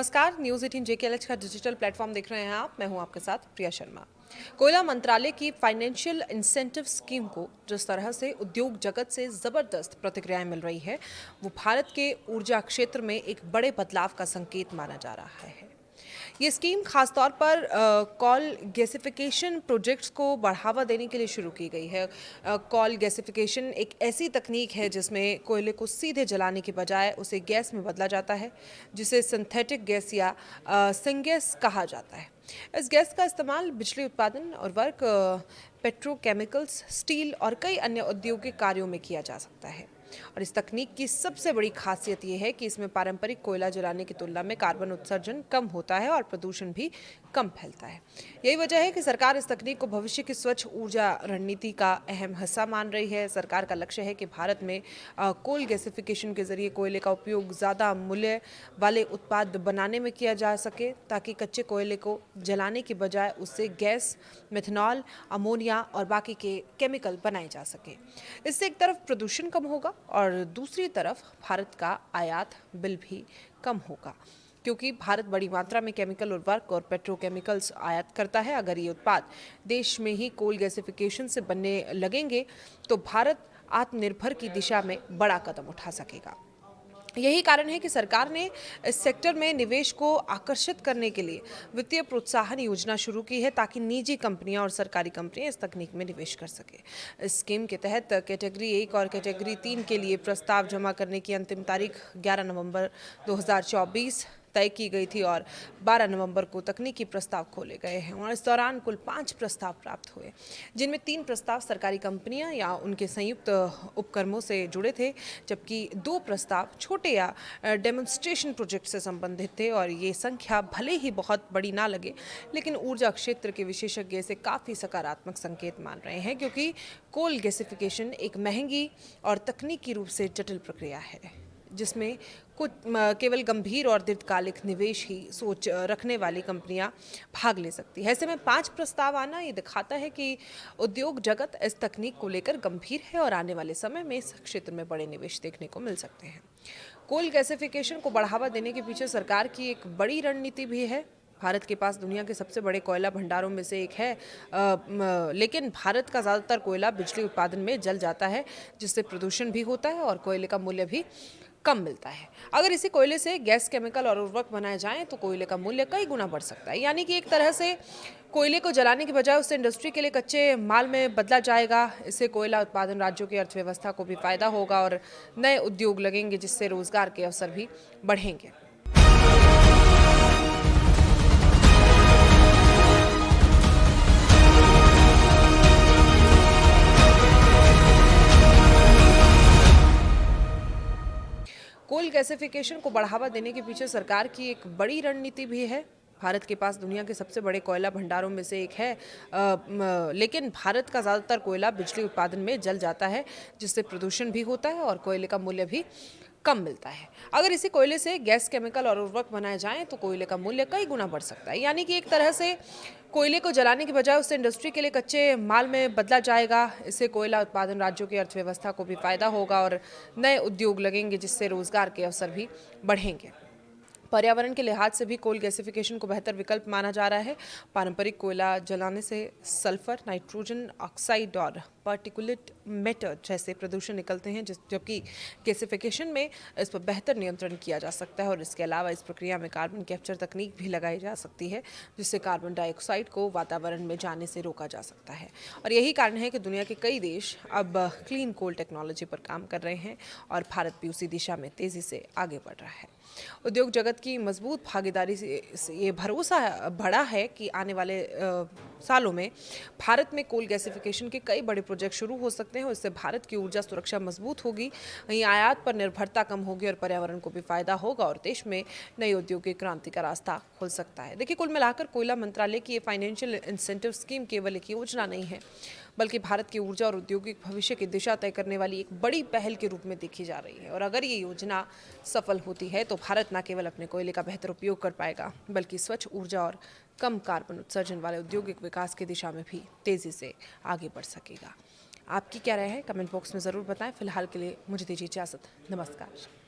नमस्कार, news 18 JKLH का digital platform देख रहे हैं आप। मैं हूं आपके साथ प्रिया शर्मा। कोयला मंत्रालय की फाइनेंशियल इंसेंटिव स्कीम को जिस तरह से उद्योग जगत से जबरदस्त प्रतिक्रियाएं मिल रही है, वो भारत के ऊर्जा क्षेत्र में एक बड़े बदलाव का संकेत माना जा रहा है। ये स्कीम खासतौर पर कॉल गैसिफिकेशन प्रोजेक्ट्स को बढ़ावा देने के लिए शुरू की गई है। कॉल गैसिफिकेशन एक ऐसी तकनीक है जिसमें कोयले को सीधे जलाने के बजाय उसे गैस में बदला जाता है, जिसे सिंथेटिक गैस या सिंगैस कहा जाता है। इस गैस का इस्तेमाल बिजली उत्पादन और वर्क, पेट्रोकेमिकल्स, स्टील और कई अन्य औद्योगिक कार्यों में किया जा सकता है। और इस तकनीक की सबसे बड़ी खासियत यह है कि इसमें पारंपरिक कोयला जलाने की तुलना में कार्बन उत्सर्जन कम होता है और प्रदूषण भी कम फैलता है। यही वजह है कि सरकार इस तकनीक को भविष्य की स्वच्छ ऊर्जा रणनीति का अहम हिस्सा मान रही है। सरकार का लक्ष्य है कि भारत में कोल गैसिफिकेशन के जरिए कोयले का उपयोग ज़्यादा मूल्य वाले उत्पाद बनाने में किया जा सके, ताकि कच्चे कोयले को जलाने की बजाय उससे गैस, मिथनॉल, अमोनिया और बाकी के केमिकल बनाए जा सके। इससे एक तरफ प्रदूषण कम होगा और दूसरी तरफ भारत का आयात बिल भी कम होगा, क्योंकि भारत बड़ी मात्रा में केमिकल उर्वरक और पेट्रोकेमिकल्स आयात करता है। अगर ये उत्पाद देश में ही कोल गैसिफिकेशन से बनने लगेंगे तो भारत आत्मनिर्भर की दिशा में बड़ा कदम उठा सकेगा। यही कारण है कि सरकार ने इस सेक्टर में निवेश को आकर्षित करने के लिए वित्तीय प्रोत्साहन योजना शुरू की है, ताकि निजी कंपनियां और सरकारी कंपनियां इस तकनीक में निवेश कर सके। इस स्कीम के तहत कैटेगरी 1 और कैटेगरी 3 के लिए प्रस्ताव जमा करने की अंतिम तारीख 11 नवंबर 2024 तय की गई थी और 12 नवंबर को तकनीकी प्रस्ताव खोले गए हैं। और इस दौरान कुल 5 प्रस्ताव प्राप्त हुए, जिनमें 3 प्रस्ताव सरकारी कंपनियां या उनके संयुक्त उपक्रमों से जुड़े थे, जबकि 2 प्रस्ताव छोटे या डेमोन्स्ट्रेशन प्रोजेक्ट से संबंधित थे। और ये संख्या भले ही बहुत बड़ी ना लगे, लेकिन ऊर्जा क्षेत्र के विशेषज्ञ इसे काफ़ी सकारात्मक संकेत मान रहे हैं, क्योंकि कोल गैसिफिकेशन एक महंगी और तकनीकी रूप से जटिल प्रक्रिया है, जिसमें कुछ केवल गंभीर और दीर्घकालिक निवेश ही सोच रखने वाली कंपनियां भाग ले सकती है। ऐसे में 5 प्रस्ताव आना ये दिखाता है कि उद्योग जगत इस तकनीक को लेकर गंभीर है और आने वाले समय में इस क्षेत्र में बड़े निवेश देखने को मिल सकते हैं। कोल गैसिफिकेशन को बढ़ावा देने के पीछे सरकार की एक बड़ी रणनीति भी है। भारत के पास दुनिया के सबसे बड़े कोयला भंडारों में से एक है, लेकिन भारत का ज़्यादातर कोयला बिजली उत्पादन में जल जाता है, जिससे प्रदूषण भी होता है और कोयले का मूल्य भी कम मिलता है। अगर इसी कोयले से गैस, केमिकल और उर्वरक बनाए जाएं तो कोयले का मूल्य कई गुना बढ़ सकता है। यानी कि एक तरह से कोयले को जलाने के बजाय उससे इंडस्ट्री के लिए कच्चे माल में बदला जाएगा। इससे कोयला उत्पादन राज्यों की अर्थव्यवस्था को भी फायदा होगा और नए उद्योग लगेंगे, जिससे रोजगार के अवसर भी बढ़ेंगे। कोल गैसिफिकेशन को बढ़ावा देने के पीछे सरकार की एक बड़ी रणनीति भी है। भारत के पास दुनिया के सबसे बड़े कोयला भंडारों में से एक है, लेकिन भारत का ज़्यादातर कोयला बिजली उत्पादन में जल जाता है, जिससे प्रदूषण भी होता है और कोयले का मूल्य भी कम मिलता है। अगर इसी कोयले से गैस, केमिकल और उर्वरक बनाए जाएं तो कोयले का मूल्य कई गुना बढ़ सकता है। यानी कि एक तरह से कोयले को जलाने के बजाय उससे इंडस्ट्री के लिए कच्चे माल में बदला जाएगा। इससे कोयला उत्पादन राज्यों की अर्थव्यवस्था को भी फायदा होगा और नए उद्योग लगेंगे, जिससे रोजगार के अवसर भी बढ़ेंगे। पर्यावरण के लिहाज से भी कोल गैसिफिकेशन को बेहतर विकल्प माना जा रहा है। पारंपरिक कोयला जलाने से सल्फर, नाइट्रोजन ऑक्साइड और पार्टिकुलेट मैटर जैसे प्रदूषण निकलते हैं, जबकि गैसिफिकेशन में इस पर बेहतर नियंत्रण किया जा सकता है। और इसके अलावा इस प्रक्रिया में कार्बन कैप्चर तकनीक भी लगाई जा सकती है, जिससे कार्बन डाइऑक्साइड को वातावरण में जाने से रोका जा सकता है। और यही कारण है कि दुनिया के कई देश अब क्लीन कोल टेक्नोलॉजी पर काम कर रहे हैं और भारत भी उसी दिशा में तेज़ी से आगे बढ़ रहा है। उद्योग जगत की मजबूत भागीदारी से ये भरोसा बढ़ा है कि आने वाले सालों में भारत में कोल गैसिफिकेशन के कई बड़े प्रोजेक्ट शुरू हो सकते हैं और इससे भारत की ऊर्जा सुरक्षा मजबूत होगी, वहीं आयात पर निर्भरता कम होगी और पर्यावरण को भी फायदा होगा और देश में नई औद्योगिक क्रांति का रास्ता खुल सकता है। देखिए, कुल मिलाकर कोयला मंत्रालय की ये फाइनेंशियल इंसेंटिव स्कीम केवल एक योजना नहीं है, बल्कि भारत की ऊर्जा और औद्योगिक भविष्य की दिशा तय करने वाली एक बड़ी पहल के रूप में देखी जा रही है। और अगर ये योजना सफल होती है तो भारत न केवल अपने कोयले का बेहतर उपयोग कर पाएगा, बल्कि स्वच्छ ऊर्जा और कम कार्बन उत्सर्जन वाले औद्योगिक विकास की दिशा में भी तेज़ी से आगे बढ़ सकेगा। आपकी क्या राय है? कमेंट बॉक्स में ज़रूर बताएं। फिलहाल के लिए मुझे दीजिए इजाज़त। नमस्कार।